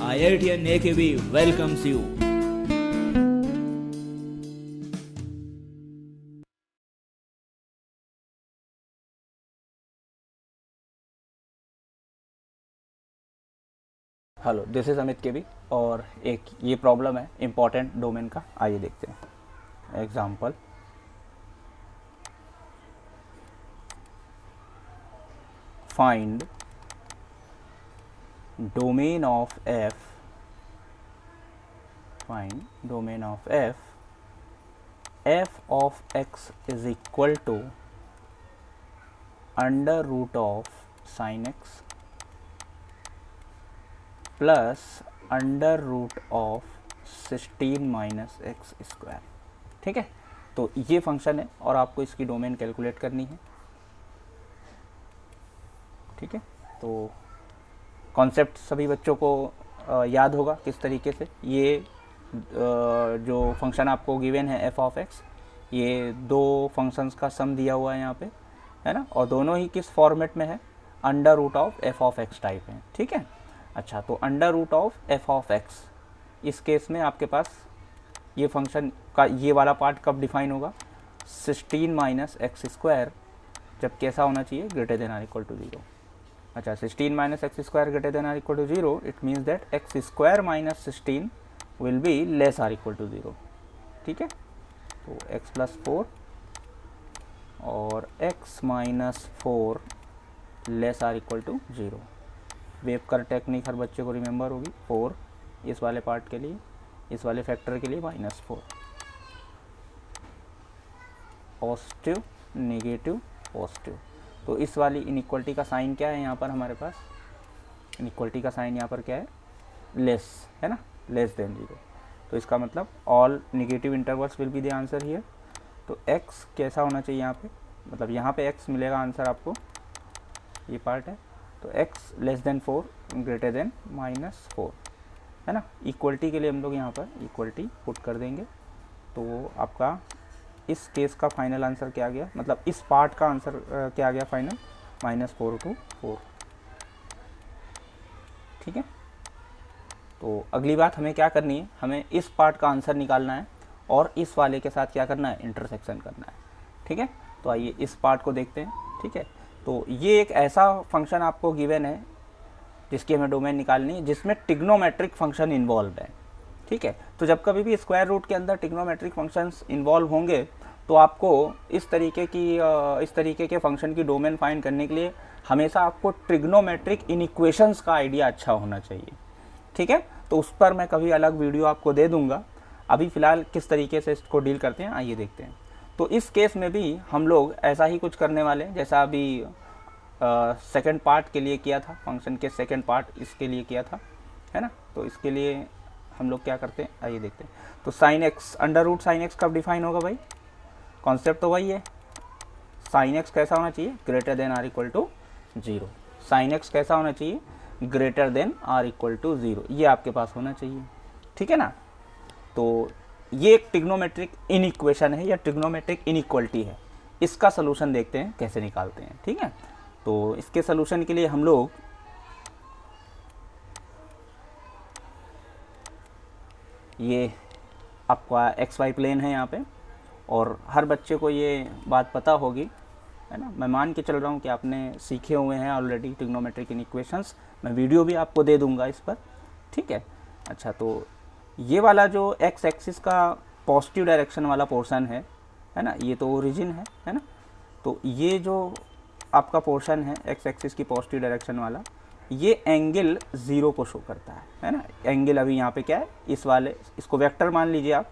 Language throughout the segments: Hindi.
IITian AKB welcomes you. Hello, this is Amit KB और एक ये प्रॉब्लम है इम्पॉर्टेंट डोमेन का। आइए देखते हैं example. Find domain of f, find domain of f of x is equal to under root of sine x plus under root of 16 minus X square. ठीक है, तो ये फंक्शन है और आपको इसकी डोमेन कैलकुलेट करनी है। ठीक है, तो कॉन्सेप्ट सभी बच्चों को याद होगा किस तरीके से। ये जो फंक्शन आपको गिवन है एफ ऑफ एक्स, ये दो फंक्शंस का सम दिया हुआ है यहाँ पे, है ना, और दोनों ही किस फॉर्मेट में है, under root of F of X type है। ठीक है, अच्छा, तो under root of F of X, इस केस में आपके पास ये फंक्शन का ये वाला पार्ट कब डिफाइन होगा, 16 माइनस एक्स स्क्वायर जब कैसा होना चाहिए, greater than or equal to 0। अच्छा, 16 minus X square greater than or equal to 0, it means that X square minus 16 will be less or equal to 0। ठीक है, तो एक्स प्लस 4 और X minus 4 less or equal to 0। Wave कर टेक्निक हर बच्चे को रिमेंबर होगी। 4 इस वाले पार्ट के लिए, इस वाले फैक्टर के लिए -4, पॉजिटिव नेगेटिव पॉजिटिव। तो इस वाली इनइक्वलिटी का साइन क्या है यहाँ पर हमारे पास, इनइक्वलिटी का साइन यहाँ पर क्या है, लेस, है ना, लेस देन 0। तो इसका मतलब all negative intervals will be the answer here. तो x कैसा होना चाहिए यहाँ पे, मतलब यहाँ पे x मिलेगा आंसर आपको, ये पार्ट है। तो x less then 4 greater than -4, है ना। इक्वलिटी के लिए हम लोग यहाँ पर इक्वलिटी पुट कर देंगे। तो आपका इस केस का फाइनल आंसर क्या गया, मतलब इस पार्ट का आंसर क्या गया फाइनल, -4 to 4। ठीक है, तो अगली बात हमें क्या करनी है, हमें इस पार्ट का आंसर निकालना है और इस वाले के साथ क्या करना है, इंटरसेक्शन करना है। ठीक है, तो आइए इस पार्ट को देखते हैं। ठीक है, तो ये एक ऐसा फंक्शन आपको गिवन है जिसकी हमें डोमेन निकालनी है, जिसमें ट्रिग्नोमेट्रिक फंक्शन इन्वॉल्व है। ठीक है, तो जब कभी भी स्क्वायर रूट के अंदर ट्रिग्नोमेट्रिक फंक्शंस इन्वॉल्व होंगे तो आपको इस तरीके के फंक्शन की डोमेन फाइंड करने के लिए हमेशा आपको ट्रिग्नोमेट्रिक इनइक्वेशंस का आइडिया अच्छा होना चाहिए। ठीक है, तो उस पर मैं कभी अलग वीडियो आपको दे दूंगा। अभी फ़िलहाल किस तरीके से इसको डील करते हैं आइए देखते हैं। तो इस केस में भी हम लोग ऐसा ही कुछ करने वाले हैं जैसा अभी सेकंड पार्ट के लिए किया था, फंक्शन के सेकंड पार्ट इसके लिए किया था, है ना। तो इसके लिए हम लोग क्या करते हैं आइए देखते हैं। तो sine X, under root sine X कब डिफाइन होगा भाई, कॉन्सेप्ट तो वही है। साइन एक्स कैसा होना चाहिए, greater than or equal to 0। Sine X कैसा होना चाहिए, greater than or equal to 0, ये आपके पास होना चाहिए। ठीक है ना, तो ये एक ट्रिग्नोमेट्रिक इनइक्वेशन है या ट्रिग्नोमेट्रिक इनइक्वलिटी है। इसका सलूशन देखते हैं कैसे निकालते हैं। ठीक है, तो इसके सलूशन के लिए हम लोग ये आपका एक्स वाई प्लेन है यहाँ पे, और हर बच्चे को ये बात पता होगी, है ना। मैं मान के चल रहा हूँ कि आपने सीखे हुए हैं ऑलरेडी ट्रिग्नोमेट्रिक इनइक्वेशंस। मैं वीडियो भी आपको दे दूंगा इस पर। ठीक है, अच्छा, तो ये वाला जो एक्स एक्सिस का पॉजिटिव डायरेक्शन वाला पोर्शन है ना, ये तो ओरिजिन है ना। तो ये जो आपका पोर्शन है एक्स एक्सिस की पॉजिटिव डायरेक्शन वाला, ये एंगल 0 को शो करता है ना। एंगल अभी यहाँ पे क्या है, इस वाले, इसको वेक्टर मान लीजिए आप,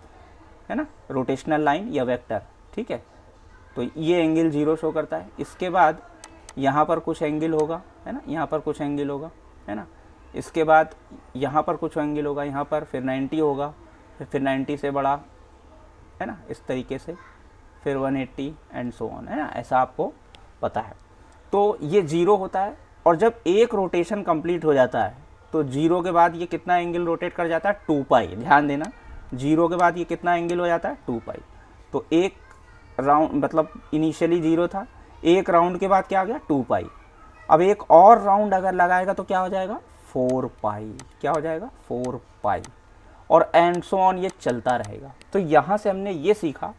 है ना, रोटेशनल लाइन या वेक्टर। ठीक है, तो ये एंगल 0 शो करता है। इसके बाद यहाँ पर कुछ एंगल होगा, है ना, यहाँ पर कुछ एंगल होगा, है ना। इसके बाद यहाँ पर कुछ एंगल होगा, यहाँ पर फिर 90 होगा, फिर 90 से बड़ा, है ना, इस तरीके से, फिर 180 एंड सो ऑन, है ना, ऐसा आपको पता है। तो ये 0 होता है, और जब एक रोटेशन कंप्लीट हो जाता है तो 0 के बाद ये कितना एंगल रोटेट कर जाता है, 2 पाई। ध्यान देना, 0 के बाद ये कितना एंगल हो जाता है, 2 पाई। तो एक राउंड, मतलब इनिशियली 0 था, एक राउंड के बाद क्या आ गया, 2 पाई। अब एक और राउंड अगर लगाएगा तो क्या हो जाएगा, 4 पाई, क्या हो जाएगा 4 पाई, और एंड सो ऑन ये चलता रहेगा। तो यहाँ से हमने ये सीखा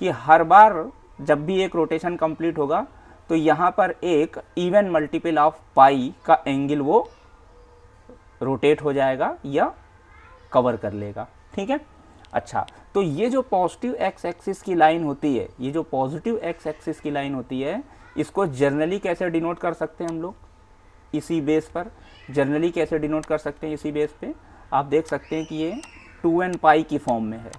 कि हर बार जब भी एक रोटेशन कंप्लीट होगा तो यहाँ पर एक इवन मल्टीपल ऑफ पाई का एंगल वो रोटेट हो जाएगा या कवर कर लेगा, ठीक है। अच्छा, तो ये जो पॉजिटिव एक्स एक्सिस की लाइन होती है, ये जो पॉजिटिव एक्स एक्सिस की लाइन होती है, इसको जर्नली कैसे डिनोट कर सकते हैं हम लोग, इसी बेस पर जर्नली कैसे डिनोट कर सकते हैं, इसी बेस पे आप देख सकते हैं कि ये 2n पाई की फॉर्म में है।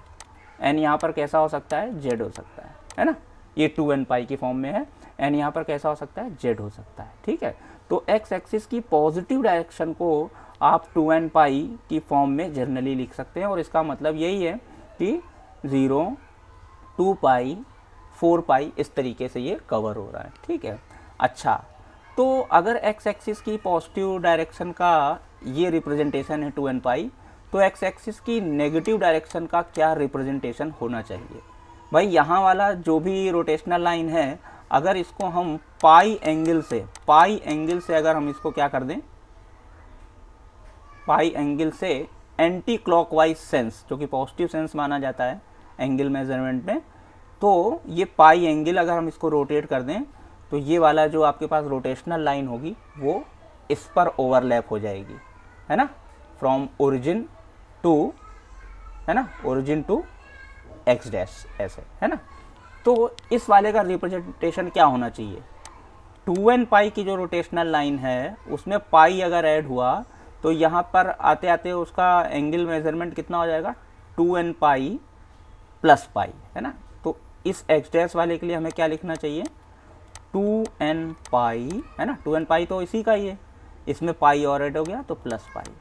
n यहाँ पर कैसा हो सकता है, z हो सकता है ना, ये 2n पाई की फॉर्म में है, n यहाँ पर कैसा हो सकता है, z हो सकता है, ठीक है। तो x एक्सिस की पॉजिटिव डायरेक्शन को आप 2n पाई की फॉर्म में जर्नली लिख सकते हैं, और इसका मतलब यही है कि 0, 2 पाई, 4 पाई इस तरीके से ये कवर हो रहा है, ठीक है। अच्छा, तो अगर x एक्सिस की पॉजिटिव डायरेक्शन का ये रिप्रेजेंटेशन है 2n पाई, तो x एक्सिस की नेगेटिव डायरेक्शन का क्या रिप्रेजेंटेशन होना चाहिए। भाई यहाँ वाला जो भी रोटेशनल लाइन है, अगर इसको हम पाई एंगल से अगर हम इसको क्या कर दें, पाई एंगल से एंटी क्लॉकवाइज सेंस, जो कि पॉजिटिव सेंस माना जाता है एंगल मेजरमेंट में, तो ये पाई एंगल अगर हम इसको रोटेट कर दें तो ये वाला जो आपके पास रोटेशनल लाइन होगी वो इस पर ओवरलैप हो जाएगी, है ना, फ्रॉम ओरिजिन टू, है ना, ओरिजिन टू एक्स डैश, ऐसे, है ना। तो इस वाले का रिप्रेजेंटेशन क्या होना चाहिए, 2n पाई की जो रोटेशनल लाइन है उसमें पाई अगर ऐड हुआ तो यहाँ पर आते आते उसका एंगल मेजरमेंट कितना हो जाएगा, 2n पाई प्लस पाई, है ना। तो इस एक्स डैश वाले के लिए हमें क्या लिखना चाहिए, 2n पाई, है ना, 2n पाई तो इसी का ही है, इसमें पाई और ऐड हो गया तो प्लस पाई,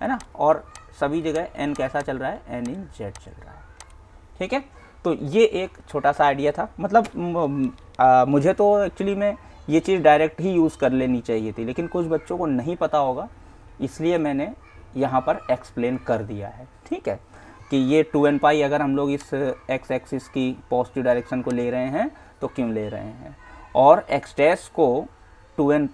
है ना, और सभी जगह n कैसा चल रहा है, n इन z चल रहा है, ठीक है। तो ये एक छोटा सा आइडिया था, मतलब मुझे तो एक्चुअली में ये चीज़ डायरेक्ट ही यूज़ कर लेनी चाहिए थी, लेकिन कुछ बच्चों को नहीं पता होगा, इसलिए मैंने यहाँ पर एक्सप्लेन कर दिया है, ठीक है, कि ये 2n पाई अगर हम लोग इस एक्स एक्सिस की पॉजिटिव डायरेक्शन को ले रहे हैं तो क्यों ले रहे हैं, और एक्स डैश को 2n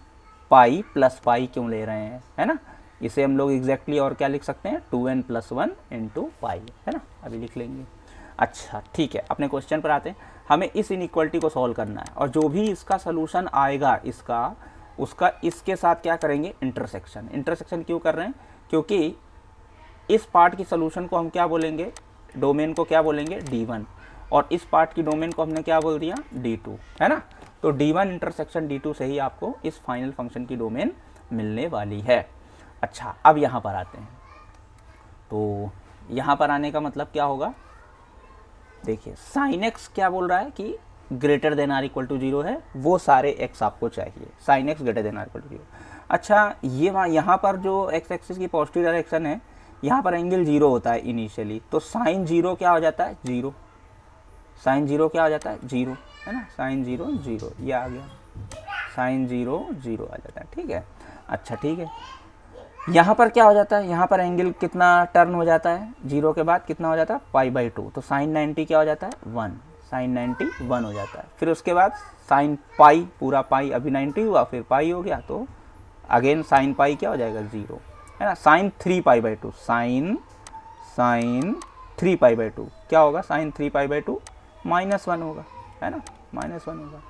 पाई प्लस पाई क्यों ले रहे हैं, है ना। इसे हम लोग एग्जैक्टली और क्या लिख सकते हैं, 2n + 1 × पाई, है ना, अभी लिख लेंगे। अच्छा, ठीक है, अपने क्वेश्चन पर आते हैं। हमें इस इनइक्वालिटी को सॉल्व करना है, और जो भी इसका सलूशन आएगा उसका इसके साथ क्या करेंगे, इंटरसेक्शन क्यों कर रहे हैं, क्योंकि इस पार्ट की सलूशन को हम क्या बोलेंगे, डोमेन को क्या बोलेंगे, D1, और इस पार्ट की डोमेन को हमने क्या बोल दिया, D2, है ना। तो D1 इंटरसेक्शन D2 से ही आपको इस फाइनल फंक्शन की डोमेन मिलने वाली है। अच्छा, अब यहाँ पर आते हैं, तो यहाँ पर आने का मतलब क्या होगा, देखिए sin x क्या बोल रहा है कि greater than or equal to 0 है, वो सारे x आपको चाहिए, sin x greater than or equal to 0। अच्छा, ये यहाँ पर जो x एक्सिस की पॉजिटिव डायरेक्शन है, यहाँ पर एंगल 0 होता है इनिशियली, तो sin 0 क्या हो जाता है, 0, sin 0 क्या हो जाता है, 0, है ना, sin 0 0, ये आ गया, sin 0 0 आ जाता है, ठीक है। अच्छा, ठीक है, यहाँ पर क्या हो जाता है, यहाँ पर एंगल कितना टर्न हो जाता है, 0 के बाद कितना हो जाता है, π/2, तो sin 90 क्या हो जाता है, 1, sin 90 1 हो जाता है। फिर उसके बाद sin पाई, पूरा पाई अभी 90 हुआ, फिर पाई हो गया, तो अगेन sin पाई क्या हो जाएगा, 0, है ना। sin 3π/2, sin 3π/2 क्या होगा, sin 3π/2 -1 होगा, है ना, -1 होगा,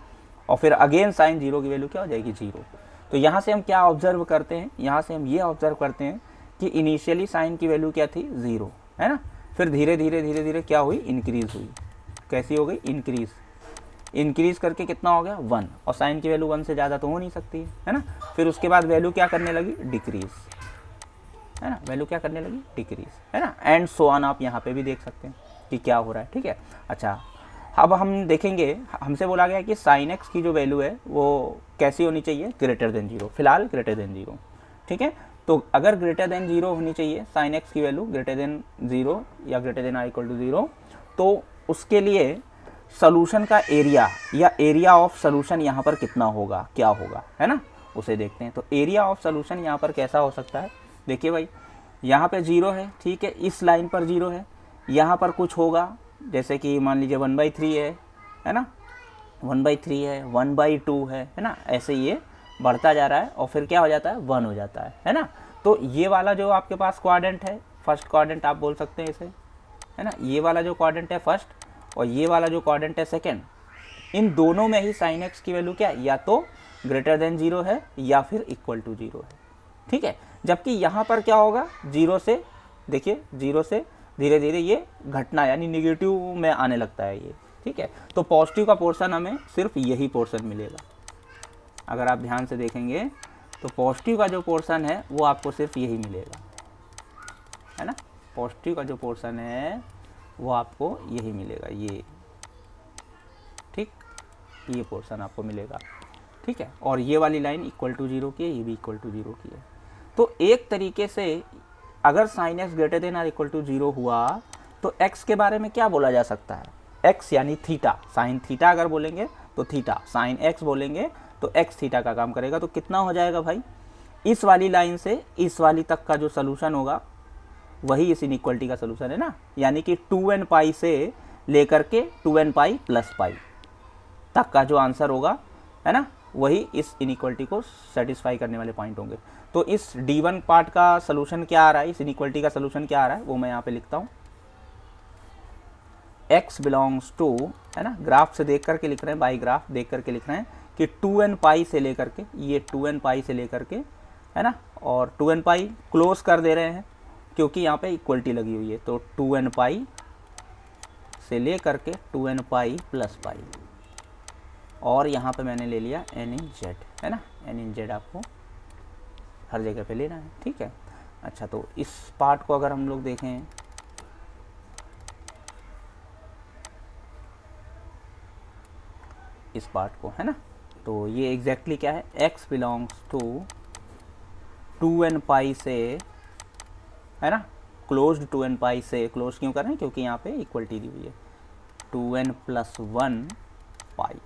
और फिर अगेन sin 0 की वैल्यू क्या हो जाएगी, 0। तो यहाँ से हम क्या ऑब्जर्व करते हैं, यहाँ से हम ये ऑब्जर्व करते हैं कि इनिशियली साइन की वैल्यू क्या थी, 0, है ना, फिर धीरे धीरे क्या हुई, इंक्रीज हुई, कैसी हो गई, इंक्रीज करके कितना हो गया, 1, और साइन की वैल्यू 1 से ज़्यादा तो हो नहीं सकती है ना। फिर उसके बाद वैल्यू क्या करने लगी, डिक्रीज, है ना, वैल्यू क्या करने लगी, डिक्रीज, है ना, एंड सो ऑन आप यहाँ पे भी देख सकते हैं कि क्या हो रहा है, ठीक है। अच्छा, अब हम देखेंगे, हमसे बोला गया कि sin x की जो वैल्यू है वो कैसी होनी चाहिए, ग्रेटर देन 0, फिलहाल ग्रेटर देन 0, ठीक है। तो अगर ग्रेटर देन 0 होनी चाहिए sin x की वैल्यू ग्रेटर देन 0 या greater than r equal to 0, तो उसके लिए सॉल्यूशन का एरिया या एरिया ऑफ सॉल्यूशन यहाँ पर कितना होगा, क्या होगा, है ना, उसे देखते हैं। तो एरिया ऑफ सॉल्यूशन यहाँ पर कैसा हो सकता है, देखिए भाई, यहाँ पे 0 है, ठीक है, इस लाइन पर 0 है, यहाँ पर कुछ होगा, जैसे कि मान लीजिए 1/3 है ना, 1/3 है, 1/2 है ना, ऐसे ये बढ़ता जा रहा है, और फिर क्या हो जाता है, 1 हो जाता है ना। तो ये वाला जो आपके पास क्वाड्रेंट है, फर्स्ट क्वाड्रेंट आप बोल सकते हैं इसे, है ना, ये वाला जो क्वाड्रेंट है फर्स्ट और ये वाला जो क्वाड्रेंट है सेकेंड, इन दोनों में ही साइन एक्स की वैल्यू क्या है, या तो ग्रेटर देन 0 है या फिर इक्वल टू 0 है, ठीक है। जबकि यहाँ पर क्या होगा, 0 से, देखिए 0 से धीरे धीरे ये घटना यानी निगेटिव में आने लगता है ये, ठीक है। तो पॉजिटिव का पोर्शन हमें सिर्फ यही पोर्शन मिलेगा। अगर आप ध्यान से देखेंगे तो पॉजिटिव का जो पोर्शन है वो आपको सिर्फ यही मिलेगा, है ना, पॉजिटिव का जो पोर्शन है वो आपको यही मिलेगा, ये, ठीक, ये पोर्शन आपको मिलेगा, ठीक है। और ये वाली लाइन इक्वल टू 0 की है, ये भी इक्वल टू 0 की है। तो एक तरीके से अगर साइन एक्स ग्रेटर देन और इक्वल टू 0 हुआ तो एक्स के बारे में क्या बोला जा सकता है, एक्स यानी थीटा, साइन थीटा अगर बोलेंगे तो थीटा, साइन एक्स बोलेंगे तो एक्स थीटा का काम करेगा। तो कितना हो जाएगा भाई, इस वाली लाइन से इस वाली तक का जो सोल्यूशन होगा वही इस इनइक्वलिटी का सोल्यूशन है ना, यानी कि 2n पाई से लेकर के 2n पाई प्लस पाई तक का जो आंसर होगा, है ना, वही इस इनइक्वलिटी को सेटिस्फाई करने वाले पॉइंट होंगे। तो इस D1 पार्ट का सोल्यूशन क्या आ रहा है, इस इनइक्वलिटी का सोल्यूशन क्या आ रहा है वो मैं यहाँ पे लिखता हूँ, x बिलोंग्स टू, है ना, ग्राफ से देख करके लिख रहे हैं, बाई ग्राफ देख करके लिख रहे हैं कि 2n पाई से लेकर के, ये 2n पाई से लेकर के, है ना, और 2n पाई क्लोज कर दे रहे हैं क्योंकि यहाँ पे इक्वलिटी लगी हुई है। तो 2n पाई से लेकर के 2n पाई प्लस पाई, और यहाँ पे मैंने ले लिया n इन z, है ना, n इन z आपको हर जगह पे लेना है, ठीक है। अच्छा, तो इस पार्ट को अगर हम लोग देखें, इस पार्ट को, है ना, तो ये एग्जैक्टली क्या है, x बिलोंग्स टू 2n पाई से, है ना, क्लोज्ड 2n पाई से, क्लोज क्यों कर रहे हैं क्योंकि यहाँ पे इक्वलिटी दी हुई है, 2n प्लस 1 पाई,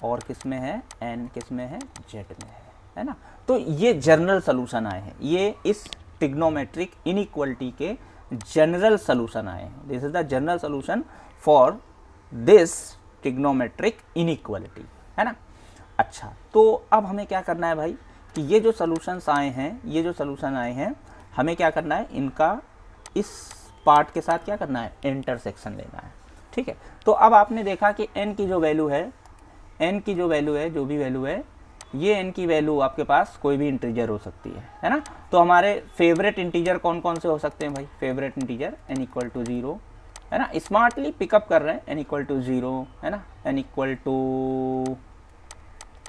और किस में है, n किस में है, z में है ना। तो ये जनरल सोल्यूशन आए हैं, ये इस ट्रिग्नोमेट्रिक इनइक्वलिटी के जनरल सोल्यूशन आए हैं। This is the general solution for this trigonometric inequality, है ना। अच्छा, तो अब हमें क्या करना है भाई कि ये जो सोल्यूशंस आए हैं, ये जो सोल्यूशन आए हैं, हमें क्या करना है, इनका इस पार्ट के साथ क्या करना है, इंटरसेक्शन लेना है, ठीक है। तो अब आपने देखा कि n की जो वैल्यू है, n की जो वैल्यू है, जो भी वैल्यू है, ये n की वैल्यू आपके पास कोई भी इंटीजर हो सकती है ना। तो हमारे फेवरेट इंटीजर कौन कौन से हो सकते हैं भाई, favourite integer n equal to 0, है ना, स्मार्टली पिकअप कर रहे हैं, n इक्वल टू 0, है ना, n इक्वल टू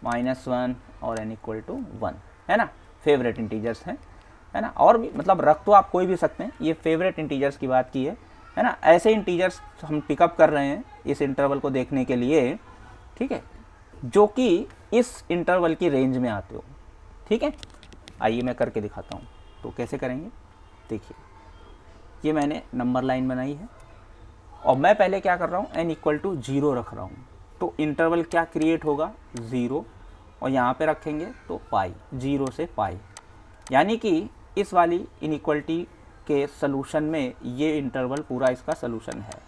-1 और n इक्वल टू 1, है ना, फेवरेट इंटीजर्स हैं, है ना। और भी मतलब रख तो आप कोई भी सकते हैं, ये फेवरेट इंटीजर्स की बात की है ना। ऐसे इंटीजर्स हम पिकअप कर रहे हैं इस इंटरवल को देखने के लिए, ठीक है, जो कि इस इंटरवल की रेंज में आते हो, ठीक है। आइए मैं करके दिखाता हूँ, तो कैसे करेंगे, देखिए ये मैंने नंबर लाइन बनाई है और मैं पहले क्या कर रहा हूँ, n इक्वल टू 0 रख रहा हूँ, तो इंटरवल क्या क्रिएट होगा, 0, और यहाँ पे रखेंगे तो पाई, 0 से पाई, यानी कि इस वाली इनइक्वलिटी के सलूशन में ये इंटरवल पूरा इसका सलूशन है,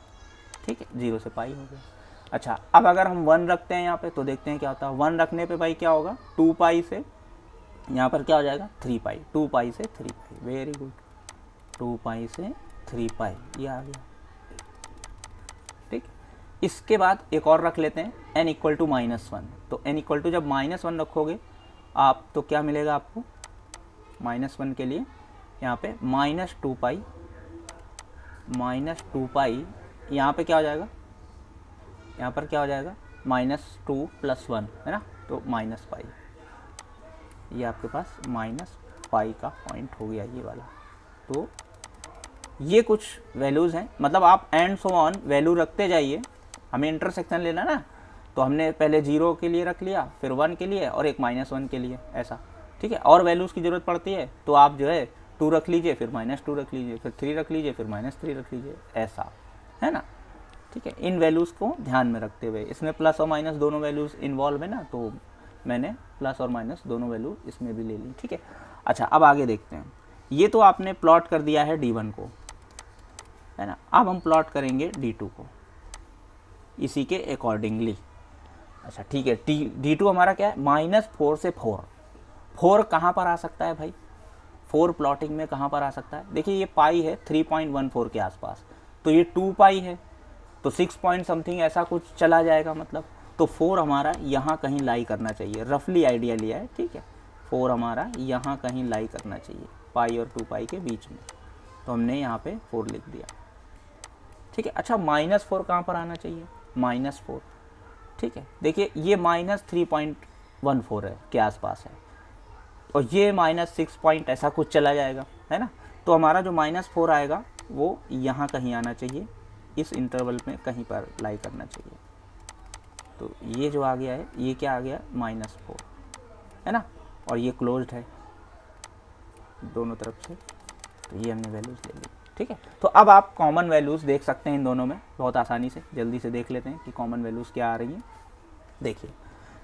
ठीक है, 0 से पाई हो गया। अच्छा, अब अगर हम 1 रखते हैं यहाँ पे तो देखते हैं क्या होता है, 1 रखने पे भाई क्या होगा, 2 पाई से यहाँ पर क्या हो जाएगा, 3 पाई, 2 पाई से 3 पाई, वेरी गुड, 2 पाई से 3 पाई, ये आ गया, ठीक। इसके बाद एक और रख लेते हैं, n इक्वल टू -1, तो n इक्वल टू जब -1 रखोगे आप तो क्या मिलेगा आपको, -1 के लिए यहाँ पे -2 पाई, यहाँ पे क्या हो जाएगा, यहाँ पर क्या हो जाएगा, -2 + 1, है ना, तो -पाई, ये आपके पास -पाई का पॉइंट हो गया ये वाला। तो ये कुछ वैल्यूज़ हैं, मतलब आप एंड सो ऑन वैल्यू रखते जाइए, हमें इंटरसेक्शन लेना ना, तो हमने पहले 0 के लिए रख लिया, फिर 1 के लिए और एक -1 के लिए, ऐसा, ठीक है। और वैल्यूज़ की ज़रूरत पड़ती है तो आप जो है 2 रख लीजिए, फिर -2 रख लीजिए, फिर 3 रख लीजिए, फिर -3 रख लीजिए, ऐसा, है ना, ठीक है। इन वैल्यूज़ को ध्यान में रखते हुए, इसमें प्लस और माइनस दोनों वैल्यूज़ इन्वॉल्व है ना, तो मैंने प्लस और माइनस दोनों वैल्यू इसमें भी ले ली, ठीक है। अच्छा, अब आगे देखते हैं, ये तो आपने प्लॉट कर दिया है D1 को, है ना, अब हम प्लॉट करेंगे D2 को इसी के अकॉर्डिंगली। अच्छा ठीक है, D2 हमारा क्या है, -4 से 4, 4 कहाँ पर आ सकता है भाई, 4 प्लॉटिंग में कहाँ पर आ सकता है, देखिए ये पाई है 3.14 के आसपास, तो ये 2 पाई है, तो 6 पॉइंट समथिंग ऐसा कुछ चला जाएगा मतलब। तो 4 हमारा यहाँ कहीं लाई करना चाहिए, रफली आइडिया लिया है, ठीक है। 4 हमारा यहाँ कहीं लाई करना चाहिए, पाई और 2 पाई के बीच में, तो हमने यहाँ पे 4 लिख दिया, ठीक है। अच्छा -4 कहाँ पर आना चाहिए, -4, ठीक है। देखिए ये -3.14 है के आसपास है, और ये -6 पॉइंट ऐसा कुछ चला जाएगा, है ना। तो हमारा जो -4 आएगा वो यहाँ कहीं आना चाहिए, इस इंटरवल में कहीं पर लाई करना चाहिए। तो ये जो आ गया है, ये क्या आ गया, -4, है ना, और ये क्लोज्ड है दोनों तरफ से, तो ये हमने वैल्यूज़ ले ली, ठीक है। तो अब आप कॉमन वैल्यूज़ देख सकते हैं इन दोनों में बहुत आसानी से, जल्दी से देख लेते हैं कि कॉमन वैल्यूज़ क्या आ रही हैं। देखिए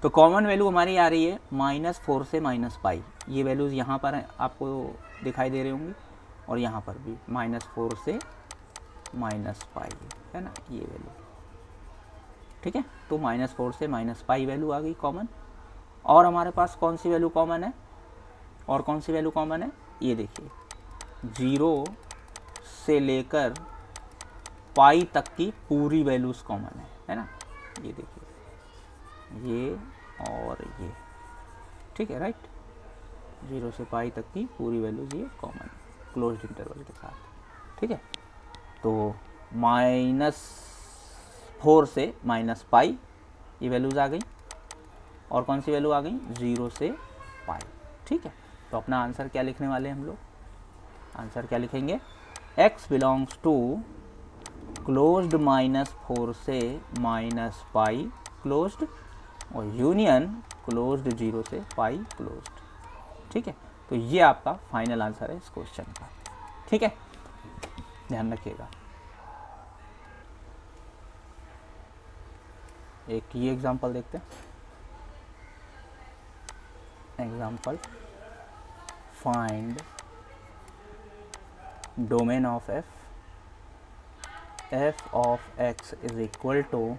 तो कॉमन वैल्यू हमारी आ रही है -4 से -पाई, ये वैल्यूज़ यहाँ पर हैं, आपको दिखाई दे रही होंगी, और यहाँ पर भी -4 से -पाई, है ना, ये वैल्यू, ठीक है। तो -4 से -पाई वैल्यू आ गई कॉमन। और हमारे पास कौन सी वैल्यू कॉमन है, और कौन सी वैल्यू कॉमन है, ये देखिए 0 से लेकर पाई तक की पूरी वैल्यूज़ कॉमन है ना, ये देखिए ये और ये, ठीक है, राइट। 0 से पाई तक की पूरी वैल्यूज़ ये कॉमन, क्लोज्ड इंटरवल के साथ, ठीक है। तो -4 से -पाई ये वैल्यूज़ आ गई, और कौन सी वैल्यू आ गई, 0 से पाई, ठीक है। तो अपना आंसर क्या लिखने वाले हैं हम लोग, आंसर क्या लिखेंगे, x बिलोंग्स टू क्लोज्ड -4 से -पाई क्लोज्ड, और यूनियन क्लोज्ड 0 से पाई क्लोज्ड, ठीक है। तो ये आपका फाइनल आंसर है इस क्वेश्चन का, ठीक है, ध्यान रखिएगा। एक ये एग्जांपल देखते हैं, example find domain of f of x is equal to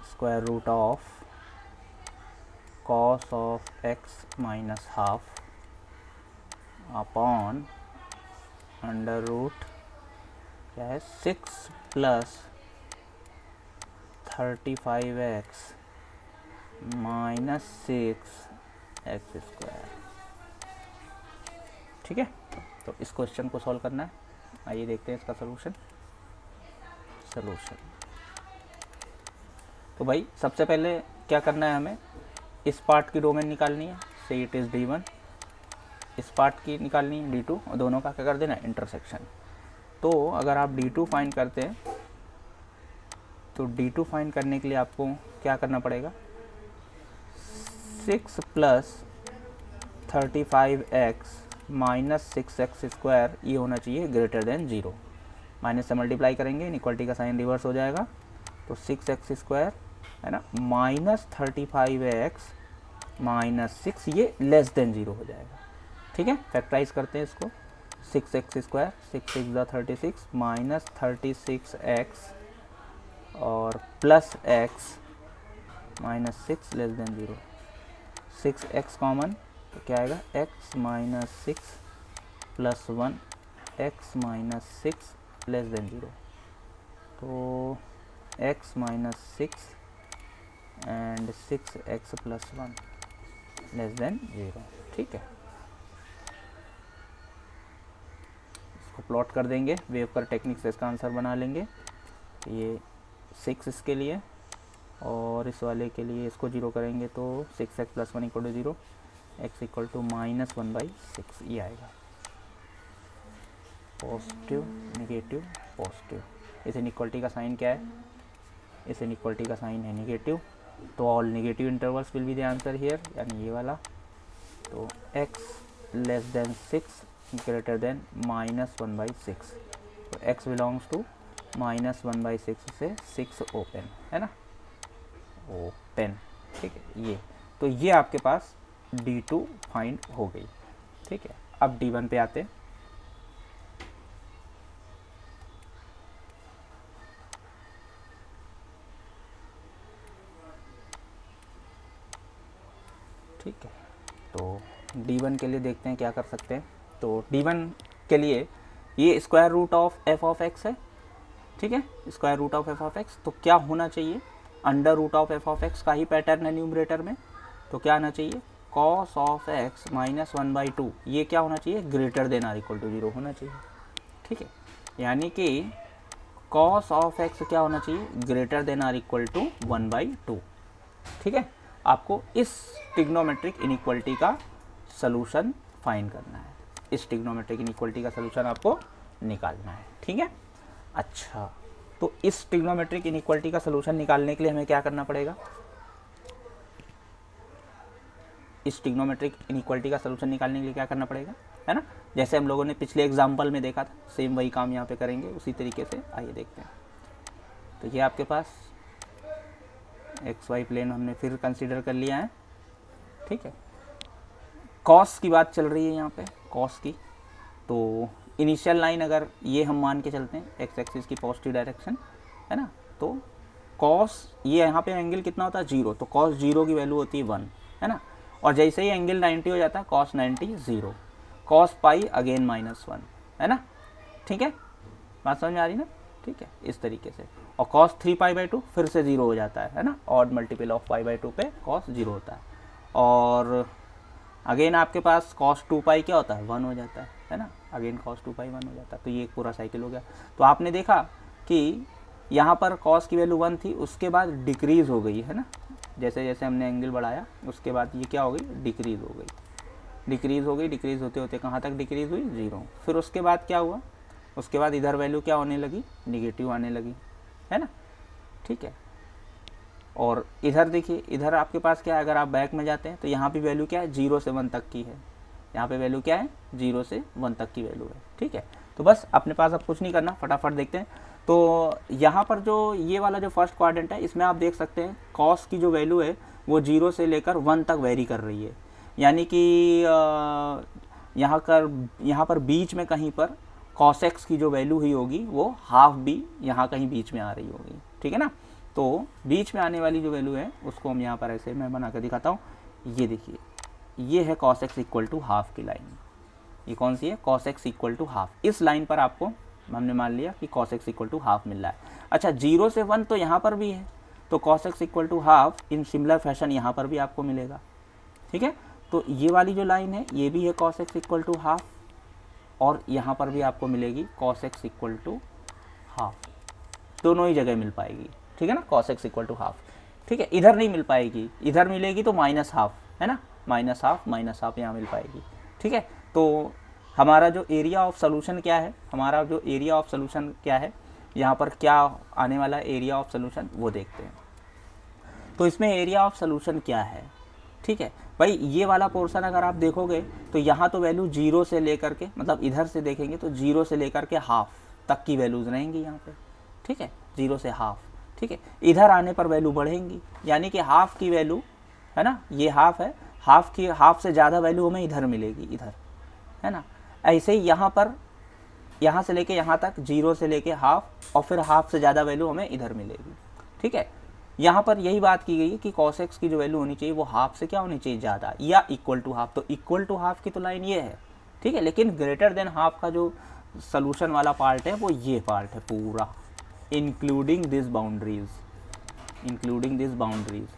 square root of cos of x minus half upon under root क्या है 6 प्लस 35x माइनस 6x², ठीक है। तो इस क्वेश्चन को सॉल्व करना है, आइए देखते हैं इसका सलूशन। तो भाई सबसे पहले क्या करना है, हमें इस पार्ट की डोमेन निकालनी है, से इट इज़ D1, इस पार्ट की निकालनी है D2, और दोनों का क्या कर देना है, इंटरसेक्शन। तो अगर आप D2 फाइंड करते हैं, तो D2 फाइंड करने के लिए आपको क्या करना पड़ेगा, 6 प्लस 35x माइनस 6x², ये होना चाहिए ग्रेटर देन 0, माइनस से मल्टीप्लाई करेंगे, इनइक्वालिटी का साइन रिवर्स हो जाएगा, तो 6x² है ना, माइनस 35x माइनस 6, ये लेस देन 0 हो जाएगा, ठीक है। फैक्टराइज करते हैं इसको, 6x², 6 6 36 माइनस 36x और plus x minus 6 less than 0, 6x common, तो क्या आएगा, x minus 6 plus 1 x minus 6 less than 0, तो x minus 6 and 6x plus 1 less than 0, ठीक है। इसको प्लॉट कर देंगे, वेवकर टेक्निक से इसका आंसर बना लेंगे। ये 6 इसके लिए, और इस वाले के लिए इसको 0 करेंगे तो 6x plus 1 equal to 0, x equal to -1/6, ये आएगा। पॉजिटिव नेगेटिव पॉजिटिव, इस इनइक्वालिटी का साइन क्या है, इस इनइक्वालिटी का साइन है नेगेटिव, तो all negative intervals will be the answer here, यानी ये वाला। तो x less than 6 greater than -1/6, तो x बिलोंग्स टू -1/6 से 6 ओपन, है ना, ओपन, ठीक है। ये तो ये आपके पास D2 फाइंड हो गई, ठीक है। अब D1 पे आते हैं, ठीक है। तो D1 के लिए देखते हैं क्या कर सकते हैं। तो D1 के लिए ये square root of F of x है, ठीक है, square root of F of x. तो क्या होना चाहिए, under root of F of x का ही पैटर्न है न्यूमरेटर में, तो क्या आना चाहिए कॉस ऑफ एक्स माइनस 1/2, ये क्या होना चाहिए greater than or equal to 0 होना चाहिए, ठीक है। यानी कि कॉस ऑफ एक्स क्या होना चाहिए greater than or equal to 1/2, ठीक है। आपको इस ट्रिग्नोमेट्रिक इनइक्वालिटी का सलूशन फाइंड करना है, इस ट्रिग्नोमेट्रिक इनइक्वालिटी का सलूशन आपको निकालना है, ठीक है। अच्छा, तो इस ट्रिग्नोमेट्रिक इनइक्वालिटी का सलूशन निकालने के लिए हमें क्या करना पड़ेगा, इस ट्रिग्नोमेट्रिक इनइक्वालिटी का सलूशन निकालने के लिए क्या करना पड़ेगा, है ना। जैसे हम लोगों ने पिछले एग्जाम्पल में देखा था, सेम वही काम यहाँ पे करेंगे उसी तरीके से। आइए देखते हैं। तो ये आपके पास एक्स वाई प्लेन हमने फिर कंसीडर कर लिया है, ठीक है। कॉस की बात चल रही है यहाँ पे, कॉस की। तो इनिशियल लाइन अगर ये हम मान के चलते हैं एक्स एक्सिस की पॉजिटिव डायरेक्शन, है ना, तो कॉस ये यहाँ पे एंगल कितना होता है 0, तो कॉस 0 की वैल्यू होती है 1, है ना। और जैसे ही एंगल 90 हो जाता है कॉस 90 0, कॉस पाई अगेन -1, है ना, ठीक है, बात समझ में आ रही ना, ठीक है, इस तरीके से। और कॉस 3π/2 फिर से 0 हो जाता है ना, ऑड मल्टीपल ऑफ π/2 पे कॉस 0 होता है। और अगेन आपके पास कॉस 2π क्या होता है 1 हो जाता है ना, अगेन कॉस 2π 1 हो जाता है। तो ये एक पूरा साइकिल हो गया। तो आपने देखा कि यहाँ पर कॉस की वैल्यू 1 थी, उसके बाद डिक्रीज़ हो गई, है ना, जैसे जैसे हमने एंगल बढ़ाया उसके बाद ये क्या हो गई डिक्रीज़ हो गई, डिक्रीज़ हो गई, डिक्रीज़ होते होते कहाँ तक डिक्रीज़ हुई 0। फिर उसके बाद क्या हुआ, उसके बाद इधर वैल्यू क्या होने लगी निगेटिव आने लगी, है ना, ठीक है। और इधर देखिए, इधर आपके पास क्या है, अगर आप बैक में जाते हैं तो यहाँ भी वैल्यू क्या है 0 से 1 तक की है, यहाँ पे वैल्यू क्या है 0 से 1 तक की वैल्यू है, ठीक है। तो बस अपने पास अब कुछ नहीं करना, फटाफट देखते हैं। तो यहाँ पर जो ये वाला जो फर्स्ट क्वाड्रेंट है इसमें आप देख सकते हैं कॉस की जो वैल्यू है वो 0 से लेकर 1 तक वेरी कर रही है, यानी कि यहाँ पर बीच में कहीं पर कॉस एक्स की जो वैल्यू हुई होगी वो हाफ भी यहाँ कहीं बीच में आ रही होगी, ठीक है ना। तो बीच में आने वाली जो वैल्यू है उसको हम यहाँ पर ऐसे मैं बना कर दिखाता हूँ। ये देखिए, ये है cos x equal to half की लाइन। ये कौन सी है cos x equal to half. इस लाइन पर आपको हमने मान लिया कि cos x equal to half मिल रहा है। अच्छा, 0 से 1 तो यहाँ पर भी है, तो cos x equal to half in similar fashion यहाँ पर भी आपको मिलेगा, ठीक है। तो ये वाली जो लाइन है ये भी है cos x equal to half, और यहाँ पर भी आपको मिलेगी cos x equal to half, दोनों ही जगह मिल पाएगी, ठीक है ना, cos x equal to half, ठीक है। इधर नहीं मिल पाएगी, इधर मिलेगी तो माइनस हाफ, है ना, माइनस हाफ यहाँ मिल पाएगी, ठीक है। तो हमारा जो एरिया ऑफ सोल्यूशन क्या है, हमारा जो एरिया ऑफ सोल्यूशन क्या है, यहाँ पर क्या आने वाला एरिया ऑफ सोल्यूशन वो देखते हैं। तो इसमें एरिया ऑफ सोल्यूशन क्या है, ठीक है भाई, ये वाला पोर्शन अगर आप देखोगे तो यहाँ तो वैल्यू 0 से लेकर के, मतलब इधर से देखेंगे तो 0 से लेकर के हाफ तक की वैल्यूज़ रहेंगी यहाँ पे, ठीक है, 0 से हाफ, ठीक है। इधर आने पर वैल्यू बढ़ेंगी, यानी कि हाफ की वैल्यू, है ना, ये हाफ है, हाफ से ज़्यादा वैल्यू हमें इधर मिलेगी, इधर, है ना। ऐसे ही यहाँ पर, यहाँ से लेके यहाँ तक 0 से लेके हाफ, और फिर हाफ से ज़्यादा वैल्यू हमें इधर मिलेगी, ठीक है। यहाँ पर यही बात की गई है कि cos x की जो वैल्यू होनी चाहिए वो हाफ से क्या होनी चाहिए ज़्यादा, या इक्वल टू हाफ। तो इक्वल टू हाफ की तो लाइन ये है, ठीक है, लेकिन ग्रेटर देन हाफ का जो सोल्यूशन वाला पार्ट है वो ये पार्ट है पूरा, इंक्लूडिंग दिस बाउंड्रीज,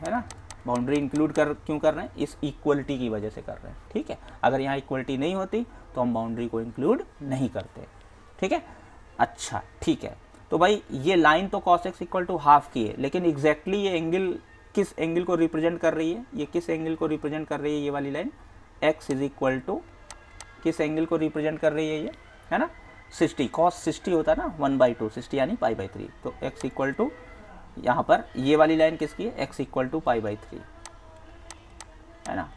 है ना। बाउंड्री इंक्लूड क्यों कर रहे हैं, इस इक्वलिटी की वजह से कर रहे हैं, ठीक है। अगर यहाँ इक्वलिटी नहीं होती तो हम बाउंड्री को इंक्लूड नहीं करते, ठीक है। अच्छा, ठीक है, तो भाई ये लाइन तो cos x equal to half की है, लेकिन एग्जैक्टली ये एंगल किस एंगल को रिप्रेजेंट कर रही है, ये किस एंगल को रिप्रेजेंट कर रही है, ये वाली line x is equal to किस एंगल को रिप्रेजेंट कर रही है ये, है ना, 60, cos 60 होता है ना 1/2, 60 यानी π/3। तो x इक्वल टू, यहाँ पर ये वाली लाइन किसकी है, x इक्वल टू π/3, है ना,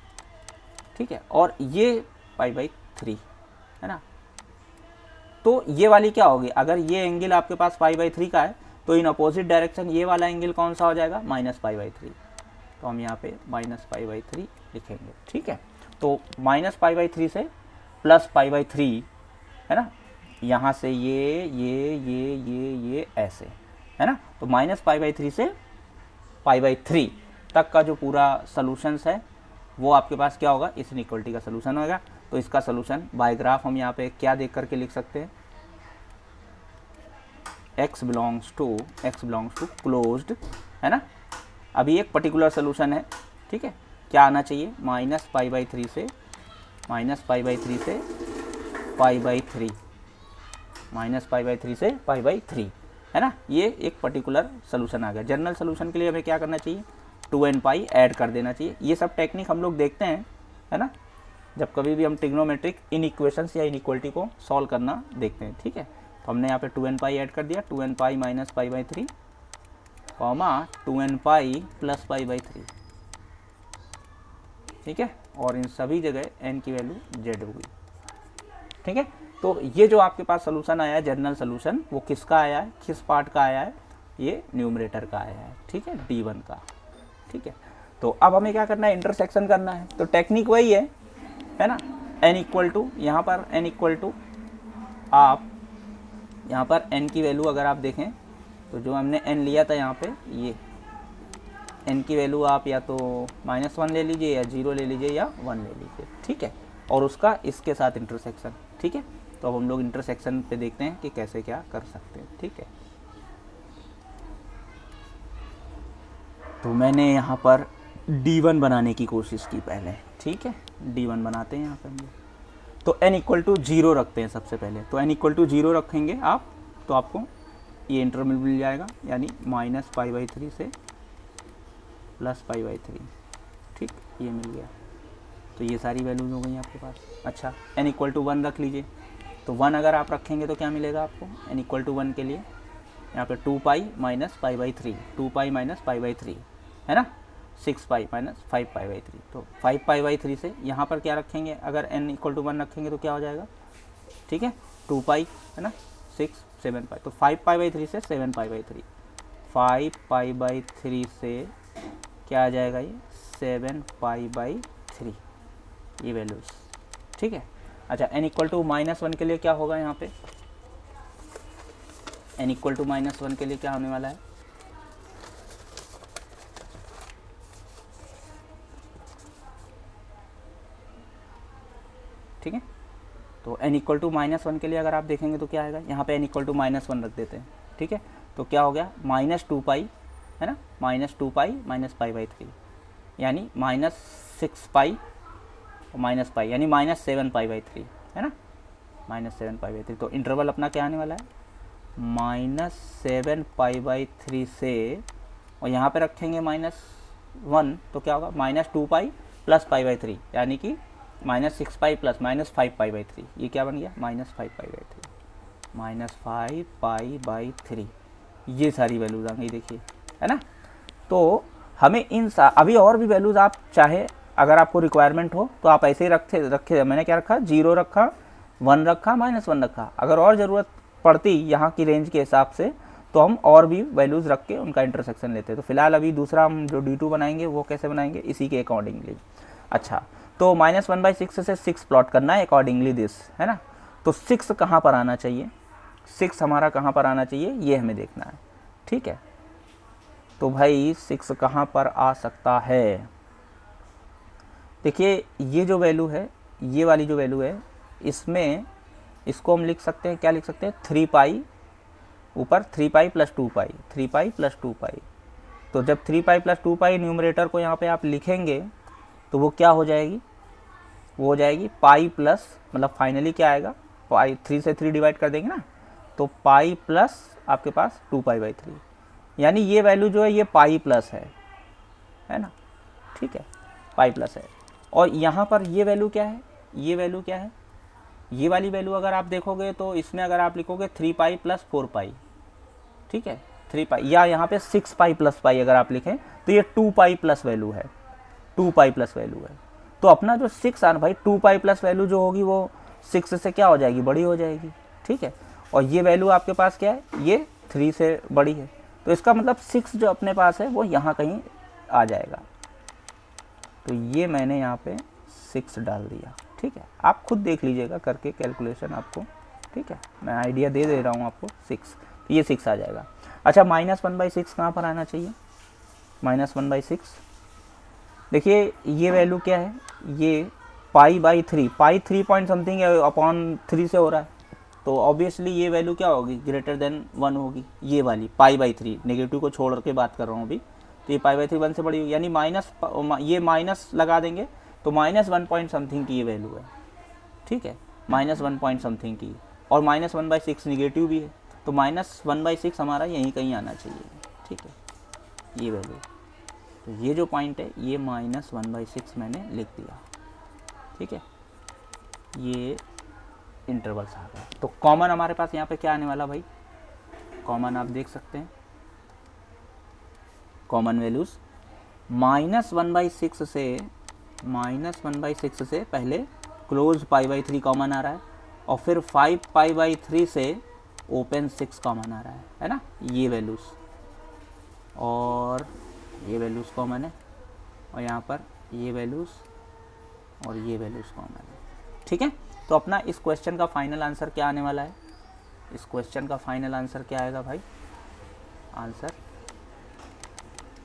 ठीक है, और ये π/3, है ना। तो ये वाली क्या होगी, अगर ये एंगल आपके पास π/3 का है तो इन अपोजिट डायरेक्शन ये वाला एंगल कौन सा हो जाएगा, -π/3। तो हम यहाँ पे -π/3 लिखेंगे, ठीक है। तो -π/3 से +π/3, है ना, यहाँ से ये ऐसे, है ना। तो -π/3 से π/3 तक का जो पूरा सोल्यूशंस है वो आपके पास क्या होगा, इस इनइक्वलिटी का सोल्यूशन होगा। तो इसका सोल्यूशन बाय ग्राफ हम यहाँ पे क्या देख करके लिख सकते हैं, x बिलोंग्स टू क्लोज्ड, है ना। अभी एक पर्टिकुलर सोल्यूशन है, ठीक है। क्या आना चाहिए, -π/3 से -π/3 से π/3, -π/3 से π/3, है ना। ये एक पर्टिकुलर सोल्यूशन आ गया। जनरल सोल्यूशन के लिए हमें क्या करना चाहिए, 2n ऐड कर देना चाहिए। ये सब टेक्निक हम लोग देखते हैं, है ना, जब कभी भी हम ट्रिग्नोमेट्रिक इनइक्वेशंस या इनइक्वलिटी को सॉल्व करना देखते हैं, ठीक है। तो हमने यहाँ पे 2n ऐड कर दिया, 2n -π/3 2n + π/3, ठीक है। और इन सभी जगह n की वैल्यू z होगी, ठीक है। तो ये जो आपके पास सोल्यूशन आया है जनरल सोल्यूशन, वो किसका आया है, किस पार्ट का आया है, ये न्यूमरेटर का आया है, ठीक है, d1 का, ठीक है। तो अब हमें क्या करना है, इंटरसेक्शन करना है। तो टेक्निक वही है ना। n इक्वल टू, यहाँ पर n इक्वल टू, आप यहाँ पर n की वैल्यू अगर आप देखें तो जो हमने n लिया था यहाँ पे, ये n की वैल्यू आप या तो -1 ले लीजिए या 0 ले लीजिए या 1 ले लीजिए, ठीक है। और उसका इसके साथ इंटरसेक्शन, ठीक है। तो अब हम लोग इंटरसेक्शन पे देखते हैं कि कैसे क्या कर सकते हैं, ठीक है। तो मैंने यहाँ पर d1 बनाने की कोशिश की पहले, ठीक है। d1 बनाते हैं यहाँ पर हम लोग। तो n इक्वल टू 0 रखते हैं सबसे पहले। तो n इक्वल टू 0 रखेंगे आप, तो आपको ये इंटरवल मिल जाएगा, यानी -π/3 से +π/3, ठीक, ये मिल गया। तो ये सारी वैल्यूज हो गई आपके पास। अच्छा, n इक्वल टू 1 रख लीजिए। तो 1 अगर आप रखेंगे तो क्या मिलेगा आपको, n इक्वल टू 1 के लिए यहाँ पे 2π -π/3, 2π -π/3, है ना, 6π -5π/3। तो 5π/3 से यहाँ पर क्या रखेंगे, अगर n इक्वल टू 1 रखेंगे तो क्या हो जाएगा, ठीक है, 2π, है ना, 6 7π। तो 5π/3 से 7π/3, 5π/3 से क्या आ जाएगा, ये 7π/3, ये वैल्यूज, ठीक है। अच्छा, n इक्वल टू -1 के लिए क्या होगा, यहाँ पे n इक्वल टू -1 के लिए क्या होने वाला है, ठीक है। तो n इक्वल टू -1 के लिए अगर आप देखेंगे तो क्या आएगा, यहाँ पे n इक्वल टू -1 रख देते हैं, ठीक है। तो क्या हो गया, -2π, है ना, -2π -π/3, यानी -6π और -π, यानी -7π/3, है ना, -7π/3। तो इंटरवल अपना क्या आने वाला है, -7π/3 से, और यहाँ पे रखेंगे -1, तो क्या होगा, -2π + π/3, यानी कि -6π + -5π/3, ये क्या बन गया, -5π/3, -5π/3। ये सारी वैल्यूज आ गई, देखिए, है ना। तो हमें अभी और भी वैल्यूज आप चाहे, अगर आपको रिक्वायरमेंट हो तो आप ऐसे ही रखे। मैंने क्या रखा, 0 रखा, 1 रखा, -1 रखा। अगर और ज़रूरत पड़ती यहाँ की रेंज के हिसाब से तो हम और भी वैल्यूज़ रख के उनका इंटरसेक्शन लेते हैं। तो फिलहाल अभी दूसरा हम जो d2 बनाएंगे वो कैसे बनाएंगे, इसी के अकॉर्डिंगली। अच्छा, तो -1/6 से 6 प्लॉट करना है अकॉर्डिंगली दिस, है ना। तो 6 कहाँ पर आना चाहिए, 6 हमारा कहाँ पर आना चाहिए, ये हमें देखना है, ठीक है। तो भाई 6 कहाँ पर आ सकता है, देखिए ये जो वैल्यू है, ये वाली जो वैल्यू है, इसमें इसको हम लिख सकते हैं, क्या लिख सकते हैं, 3π, ऊपर 3π + 2π, 3π + 2π। तो जब 3π + 2π न्यूमरेटर को यहाँ पे आप लिखेंगे तो वो क्या हो जाएगी, वो हो जाएगी पाई प्लस, मतलब फाइनली क्या आएगा, पाई 3 से 3 डिवाइड कर देंगे ना, तो पाई प्लस आपके पास 2π/3, यानी ये वैल्यू जो है ये पाई प्लस है ना, ठीक है, पाई प्लस है। और यहाँ पर ये वैल्यू क्या है, ये वैल्यू क्या है, ये वाली वैल्यू अगर आप देखोगे तो इसमें अगर आप लिखोगे 3π + 4π, ठीक है, 3π, या यहाँ पे 6π + π अगर आप लिखें तो ये 2π प्लस वैल्यू है, 2π प्लस वैल्यू है। तो अपना जो 6 आना भाई, 2π प्लस वैल्यू जो होगी वो 6 से क्या हो जाएगी, बड़ी हो जाएगी, ठीक है। और ये वैल्यू आपके पास क्या है, ये 3 से बड़ी है। तो इसका मतलब 6 जो अपने पास है वो यहाँ कहीं आ जाएगा। तो ये मैंने यहाँ पे 6 डाल दिया, ठीक है। आप खुद देख लीजिएगा करके कैलकुलेशन आपको, ठीक है, मैं आइडिया दे रहा हूँ आपको। 6, ये 6 आ जाएगा। अच्छा, -1/6 कहाँ पर आना चाहिए, -1/6, देखिए ये वैल्यू क्या है, ये पाई/3, पाई 3 पॉइंट समथिंग अपॉन 3 से हो रहा है, तो ऑब्वियसली ये वैल्यू क्या होगी, ग्रेटर देन 1 होगी, ये वाली पाई/3, नेगेटिव को छोड़ के बात कर रहा हूँ अभी, तो ये पाई/3 1 से बड़ी होगी, यानी माइनस, ये माइनस लगा देंगे तो -1 पॉइंट समथिंग की ये वैल्यू है, ठीक है, -1 पॉइंट समथिंग की, और -1/6 निगेटिव भी है, तो -1/6 हमारा यहीं कहीं आना चाहिए, ठीक है, ये वैल्यू, तो ये जो पॉइंट है ये -1/6 मैंने लिख दिया, ठीक है, ये इंटरवल्स आ गया। तो कॉमन हमारे पास यहाँ पे क्या आने वाला भाई, कॉमन आप देख सकते हैं, कॉमन वैल्यूज -1/6 से पहले क्लोज पाई/3 कॉमन आ रहा है, और फिर 5 पाई/3 से ओपन 6 कॉमन आ रहा है ना, ये वैल्यूज़, और ये वैल्यूज़ कॉमन है, और यहाँ पर ये वैल्यूज़ और ये वैल्यूज़ कॉमन है, ठीक है। तो अपना इस क्वेश्चन का फाइनल आंसर क्या आने वाला है, इस क्वेश्चन का फाइनल आंसर क्या आएगा भाई, आंसर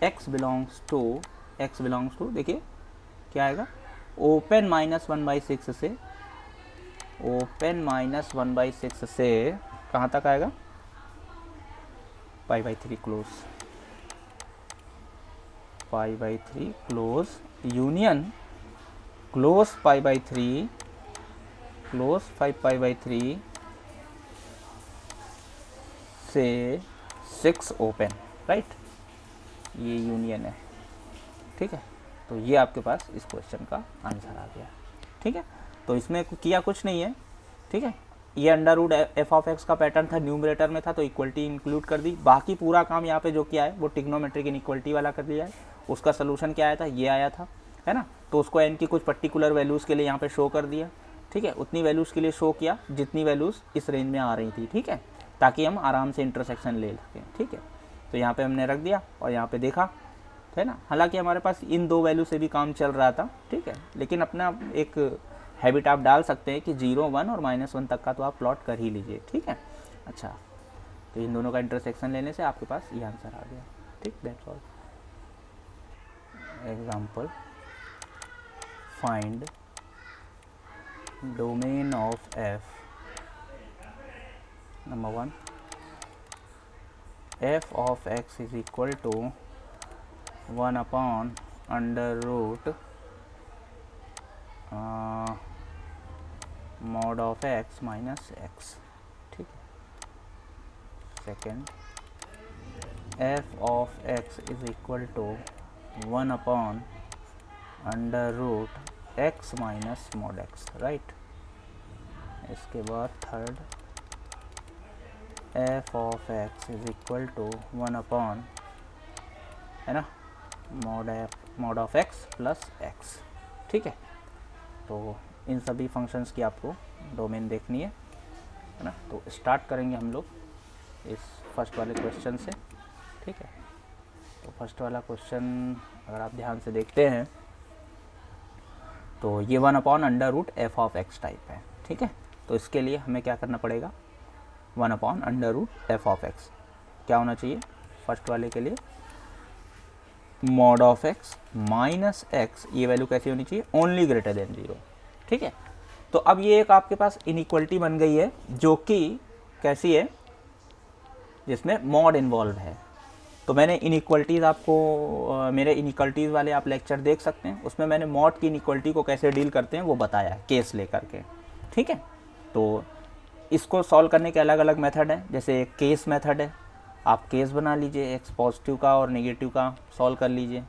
x बिलोंग्स टू देखिए क्या आएगा, ओपन -1/6 से, ओपन -1/6 से कहाँ तक आएगा, पाई/3 क्लोज, पाई/3 क्लोज यूनियन क्लोज पाई/3 क्लोज 5 पाई/3 से 6 ओपन, राइट, ये यूनियन है, ठीक है। तो ये आपके पास इस क्वेश्चन का आंसर आ गया, ठीक है। तो इसमें किया कुछ नहीं है, ठीक है, ये under root f of x का पैटर्न था, न्यूमरेटर में था तो इक्वलिटी इंक्लूड कर दी, बाकी पूरा काम यहाँ पे जो किया है वो ट्रिग्नोमेट्रिक इनइक्वलिटी वाला कर दिया है, उसका सोल्यूशन क्या आया था, ये आया था, है ना, तो उसको एन की कुछ पर्टिकुलर वैल्यूज़ के लिए यहाँ पे शो कर दिया, ठीक है, उतनी वैल्यूज़ के लिए शो किया जितनी वैल्यूज़ इस रेंज में आ रही थी, ठीक है, ताकि हम आराम से इंटरसेक्शन ले सकें, ठीक है। तो यहाँ पे हमने रख दिया और यहाँ पे देखा, है ना, हालांकि हमारे पास इन दो वैल्यू से भी काम चल रहा था, ठीक है, लेकिन अपना एक हैबिट आप डाल सकते हैं कि 0, 1 और -1 तक का तो आप प्लॉट कर ही लीजिए, ठीक है। अच्छा, तो इन दोनों का इंटरसेक्शन लेने से आपके पास ये आंसर आ गया, ठीक, that's all. Example, find domain of f, number 1, f of x is equal to 1/√mod of x minus x, ठीक है। Second, f of x is equal to 1/√x minus mod x, right. इसके बाद third, f of x is equal to 1 है ना mod of x plus x, ठीक है। तो इन सभी फंक्शंस की आपको डोमेन देखनी है ना। तो स्टार्ट करेंगे हम लोग इस फर्स्ट वाले क्वेश्चन से, ठीक है। तो फर्स्ट वाला क्वेश्चन अगर आप ध्यान से देखते हैं तो ये 1/√f ऑफ x टाइप है, ठीक है। तो इसके लिए हमें क्या करना पड़ेगा, 1/√f ऑफ x क्या होना चाहिए, फर्स्ट वाले के लिए mod of x minus x, ये वैल्यू कैसी होनी चाहिए, ओनली ग्रेटर देन 0, ठीक है। तो अब ये एक आपके पास इनइक्वलिटी बन गई है जो कि कैसी है, जिसमें मॉड इन्वॉल्व है। तो मैंने इनइक्वलिटीज़ आपको मेरे इनइक्वलिटीज़ वाले आप लेक्चर देख सकते हैं, उसमें मैंने मॉड की इनइक्वलिटी को कैसे डील करते हैं वो बताया है केस लेकर के, ठीक है। तो इसको सॉल्व करने के अलग अलग मेथड हैं, जैसे एक केस मेथड है, आप केस बना लीजिए, एक्स पॉजिटिव का और नेगेटिव का सॉल्व कर लीजिए,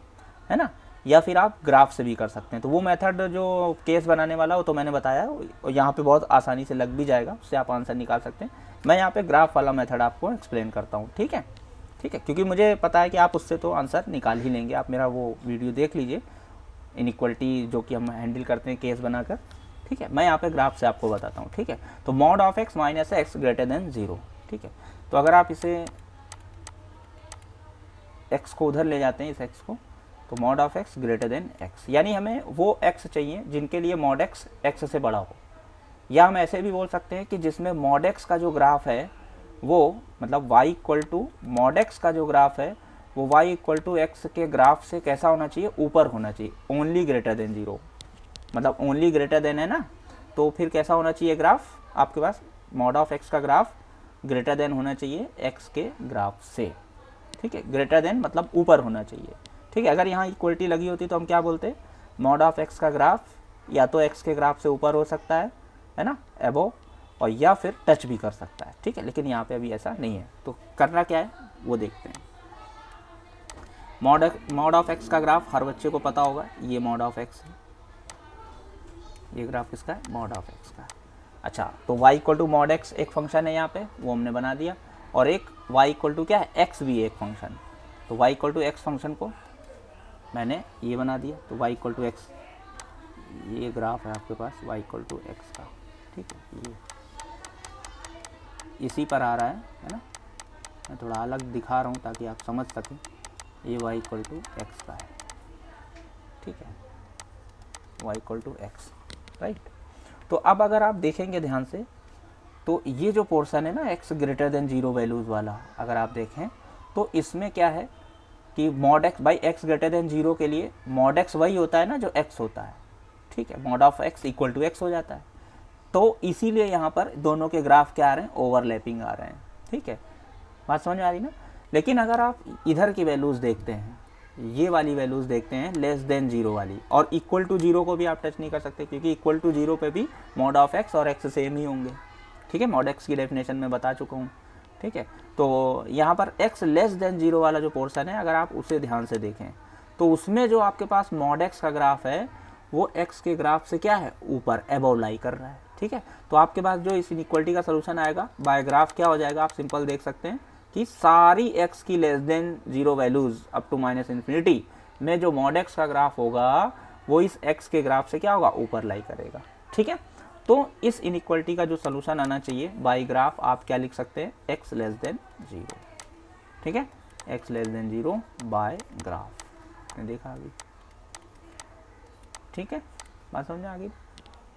है ना, या फिर आप ग्राफ से भी कर सकते हैं। तो वो मेथड जो केस बनाने वाला हो तो मैंने बताया, और यहाँ पे बहुत आसानी से लग भी जाएगा, उससे आप आंसर निकाल सकते हैं। मैं यहाँ पे ग्राफ वाला मेथड आपको एक्सप्लेन करता हूँ, ठीक है, ठीक है, क्योंकि मुझे पता है कि आप उससे तो आंसर निकाल ही लेंगे। आप मेरा वो वीडियो देख लीजिए, इनइक्वलिटी जो कि हम हैंडल करते हैं केस बनाकर, ठीक है। मैं यहाँ पे ग्राफ से आपको बताता हूँ, ठीक है। तो mod of x minus x greater than 0, ठीक है। तो अगर आप इसे x को उधर ले जाते हैं, इस x को, तो mod of x greater then x, यानी हमें वो x चाहिए जिनके लिए mod x x से बड़ा हो, या हम ऐसे भी बोल सकते हैं कि जिसमें mod x का जो ग्राफ है वो, मतलब y equal to mod x का जो ग्राफ है वो y इक्वल टू एक्स के ग्राफ से कैसा होना चाहिए, ऊपर होना चाहिए, ओनली ग्रेटर देन 0, मतलब ओनली ग्रेटर देन है ना, तो फिर कैसा होना चाहिए ग्राफ आपके पास, मॉड ऑफ एक्स का ग्राफ ग्रेटर देन होना चाहिए एक्स के ग्राफ से, ठीक है, ग्रेटर देन मतलब ऊपर होना चाहिए, ठीक है। अगर यहाँ इक्वलिटी लगी होती तो हम क्या बोलते, मॉड ऑफ एक्स का ग्राफ या तो एक्स के ग्राफ से ऊपर हो सकता है ना, एबो, और या फिर टच भी कर सकता है, ठीक है, लेकिन यहाँ पे अभी ऐसा नहीं है। तो करना क्या है वो देखते हैं। मॉड ऑफ एक्स का ग्राफ हर बच्चे को पता होगा, ये मॉड ऑफ एक्स है, ये ग्राफ किसका है, मॉड ऑफ एक्स का। अच्छा, तो y equal to mod x एक फंक्शन है यहाँ पे, वो हमने बना दिया, और एक y इक्वल टू क्या है, x भी एक फंक्शन, तो y equal to x function को मैंने ये बना दिया, तो y इक्वल टू एक्स, ये ग्राफ है आपके पास y इक्वल टू एक्स का, ठीक है, ये इसी पर आ रहा है ना, मैं थोड़ा अलग दिखा रहा हूँ ताकि आप समझ सकें, ये y इक्वल टू एक्स का है, ठीक है, y equal to x, right. तो अब अगर आप देखेंगे ध्यान से, तो ये जो पोर्शन है ना x ग्रेटर देन 0 वैल्यूज़ वाला, अगर आप देखें तो इसमें क्या है कि mod x by x greater than 0 के लिए मॉड एक्स वही होता है ना जो x होता है, ठीक है, mod of x equal to x हो जाता है। तो इसीलिए यहाँ पर दोनों के ग्राफ क्या आ रहे हैं, ओवरलैपिंग आ रहे हैं, ठीक है, बात समझ में आ रही ना। लेकिन अगर आप इधर की वैल्यूज़ देखते हैं, ये वाली वैल्यूज़ देखते हैं लेस देन 0 वाली, और इक्वल टू 0 को भी आप टच नहीं कर सकते, क्योंकि इक्वल टू 0 पे भी मॉड ऑफ एक्स और एक्स सेम ही होंगे, ठीक है, मॉड एक्स की डेफिनेशन में बता चुका हूँ, ठीक है। तो यहाँ पर x लेस देन 0 वाला जो पोर्शन है, अगर आप उसे ध्यान से देखें तो उसमें जो आपके पास मॉड एक्स का ग्राफ है वो x के ग्राफ से क्या है, ऊपर एबव लाई कर रहा है, ठीक है। तो आपके पास जो इस इनइक्वालिटी का सलूशन आएगा बाय ग्राफ क्या हो जाएगा, आप सिंपल देख सकते हैं कि सारी x की less than 0 values up to minus infinity में जो मॉड एक्स का ग्राफ होगा वो इस x के ग्राफ से क्या होगा, ऊपर लाई करेगा, ठीक है। तो इस इनइक्वालिटी का जो सलूशन आना चाहिए बाय ग्राफ, आप क्या लिख सकते हैं, x लेस देन 0, ठीक है, x less than 0 by graph, देखा अभी, ठीक है, बात समझ में आ गई,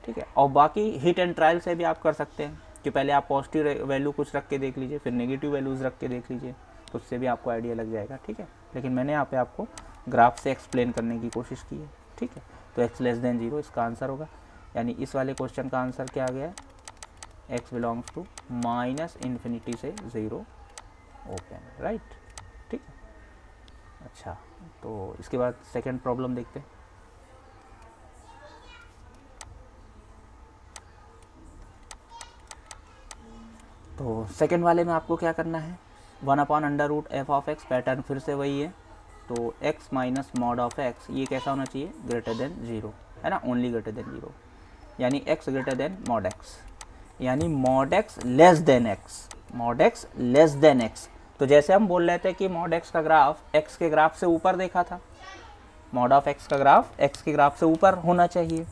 ठीक है। और बाकी हिट एंड ट्रायल से भी आप कर सकते हैं कि पहले आप पॉजिटिव वैल्यू कुछ रख के देख लीजिए, फिर नेगेटिव वैल्यूज़ रख के देख लीजिए, तो उससे भी आपको आइडिया लग जाएगा, ठीक है। लेकिन मैंने यहाँ पे आपको ग्राफ से एक्सप्लेन करने की कोशिश की है, ठीक है। तो x लेस देन 0 इसका आंसर होगा, यानी इस वाले क्वेश्चन का आंसर क्या आ गया, x belongs to minus infinity से 0 ओपन, राइट, ठीक है। अच्छा, तो इसके बाद सेकेंड प्रॉब्लम देखते हैं। तो सेकेंड वाले में आपको क्या करना है, 1/√f ऑफ x, पैटर्न फिर से वही है, तो x minus mod of x, ये कैसा होना चाहिए, ग्रेटर देन 0, है ना, ओनली ग्रेटर देन 0, यानी x greater then mod x, यानी mod x less then x, mod x less then x। तो जैसे हम बोल रहे थे कि मॉड x का ग्राफ x के ग्राफ से ऊपर देखा था, मॉड ऑफ x का ग्राफ x के ग्राफ से ऊपर होना चाहिए,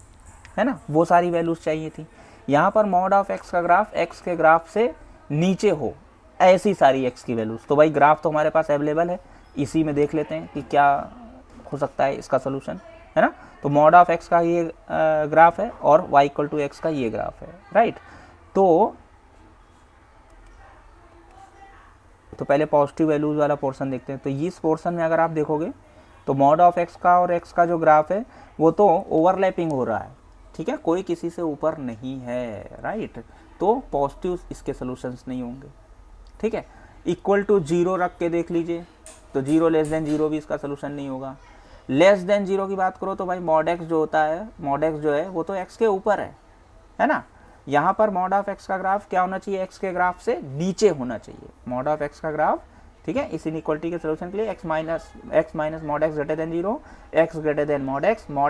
है ना, वो सारी वैल्यूज़ चाहिए थी। यहाँ पर मॉड ऑफ x का ग्राफ x के ग्राफ से नीचे हो, ऐसी सारी x की वैल्यूज़। तो भाई ग्राफ तो हमारे पास अवेलेबल है, इसी में देख लेते हैं कि क्या हो सकता है इसका सोल्यूशन, है ना। तो मॉड ऑफ x का ये ग्राफ है और y इक्वल टू एक्स का ये ग्राफ है, राइट। तो पहले पॉजिटिव वैल्यूज़ वाला पोर्शन देखते हैं। तो इस पोर्शन में अगर आप देखोगे तो मॉड ऑफ x का और x का जो ग्राफ है वो तो ओवरलैपिंग हो रहा है, ठीक है, कोई किसी से ऊपर नहीं है, राइट। तो पॉजिटिव इसके सॉल्यूशंस नहीं होंगे, ठीक है। इक्वल टू 0 रख के देख लीजिए, तो 0 लेस देन 0 भी इसका सॉल्यूशन नहीं होगा। लेस देन 0 की बात करो तो भाई मॉड एक्स जो होता है, मॉड एक्स जो है वो तो x के ऊपर है ना। यहाँ पर मॉड ऑफ x का ग्राफ क्या होना चाहिए, x के ग्राफ से नीचे होना चाहिए, मॉड ऑफ x का ग्राफ, ठीक है। इस इनइक्वालिटी के सॉल्यूशन के लिए x minus mod x greater than 0, x greater then mod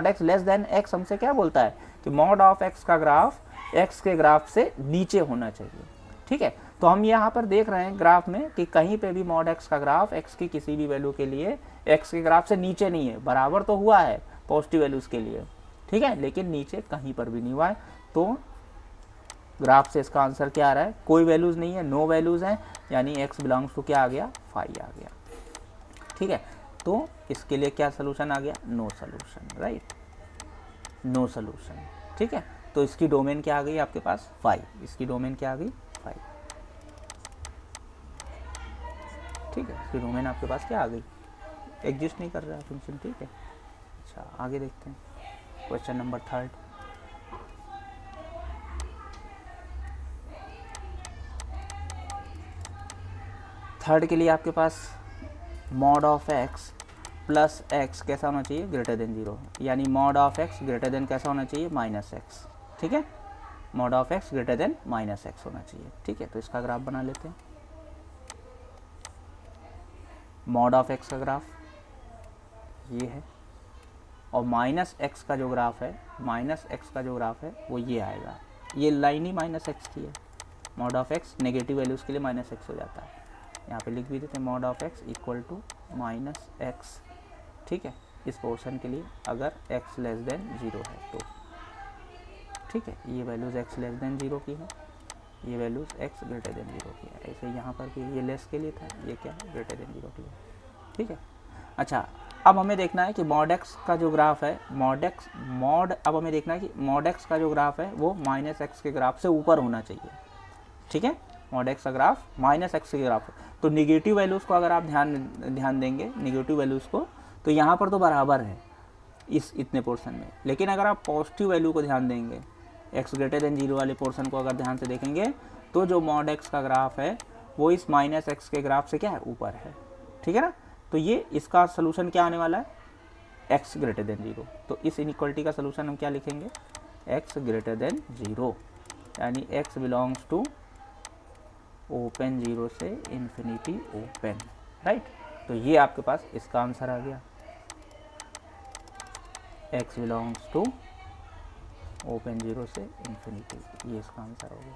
x less than x हमसे क्या बोलता है कि मॉड ऑफ x का ग्राफ x के ग्राफ से नीचे होना चाहिए, ठीक है। तो हम यहाँ पर देख रहे हैं ग्राफ में कि कहीं पे भी मॉड x का ग्राफ x की किसी भी वैल्यू के लिए x के ग्राफ से नीचे नहीं है, बराबर तो हुआ है पॉजिटिव वैल्यूज़ के लिए, ठीक है, लेकिन नीचे कहीं पर भी नहीं हुआ है। तो ग्राफ से इसका आंसर क्या आ रहा है, कोई वैल्यूज़ नहीं है, नो वैल्यूज़ हैं, यानी x बिलोंग्स टू क्या आ गया, 5 आ गया, ठीक है। तो इसके लिए क्या सोल्यूशन आ गया, no solution, right, no solution, ठीक है। तो इसकी डोमेन क्या आ गई आपके पास, 5, इसकी डोमेन क्या आ गई, 5, ठीक है, इसकी डोमेन आपके पास क्या आ गई, एग्जिस्ट नहीं कर रहा है फंक्शन, ठीक है। अच्छा आगे देखते हैं क्वेश्चन नंबर 3। थर्ड के लिए आपके पास mod of x plus x कैसा होना चाहिए, ग्रेटर देन 0, यानी mod of x greater than कैसा होना चाहिए, माइनस एक्स, ठीक है। Mod of x greater than minus x होना चाहिए, ठीक है। तो इसका ग्राफ बना लेते हैं। मॉड ऑफ एक्स का ग्राफ ये है, और माइनस एक्स का जो ग्राफ है, माइनस एक्स का जो ग्राफ है वो ये आएगा। ये लाइन ही माइनस एक्स की है। Mod of x negative values के लिए माइनस एक्स हो जाता है। यहाँ पे लिख भी देते हैं mod of x equal to minus x, ठीक है। इस पोर्शन के लिए अगर x लेस देन 0 है तो, ठीक है। ये वैल्यूज़ x लेस देन 0 की है, ये वैल्यूज़ x ग्रेटर देन 0 की है। ऐसे यहाँ पर भी ये लेस के लिए था, ये क्या है, ग्रेटर देन 0 की है, ठीक है। अच्छा अब हमें देखना है कि मॉड x का जो ग्राफ है, अब हमें देखना है कि मॉड x का जो ग्राफ है वो माइनस एक्स के ग्राफ से ऊपर होना चाहिए, ठीक है। मॉड x का ग्राफ माइनस एक्स के ग्राफ, तो निगेटिव वैल्यूज़ को अगर आप ध्यान देंगे निगेटिव वैल्यूज़ को, तो यहाँ पर तो बराबर है इस इतने पोर्शन में। लेकिन अगर आप पॉजिटिव वैल्यू को ध्यान देंगे, x ग्रेटर देन 0 वाले पोर्शन को अगर ध्यान से देखेंगे, तो जो मॉड x का ग्राफ है वो इस माइनस एक्स के ग्राफ से क्या है, ऊपर है, ठीक है ना। तो ये इसका सोल्यूशन क्या आने वाला है, x ग्रेटर देन 0। तो इस इनइक्वालिटी का सोल्यूशन हम क्या लिखेंगे, x ग्रेटर देन 0, यानी x बिलोंग्स टू ओपन 0 से इन्फिनिटी ओपन, राइट। तो ये आपके पास इसका आंसर आ गया, x बिलोंग्स टू ओपन 0 से इन्फिनिटी, ये इसका आंसर हो गया।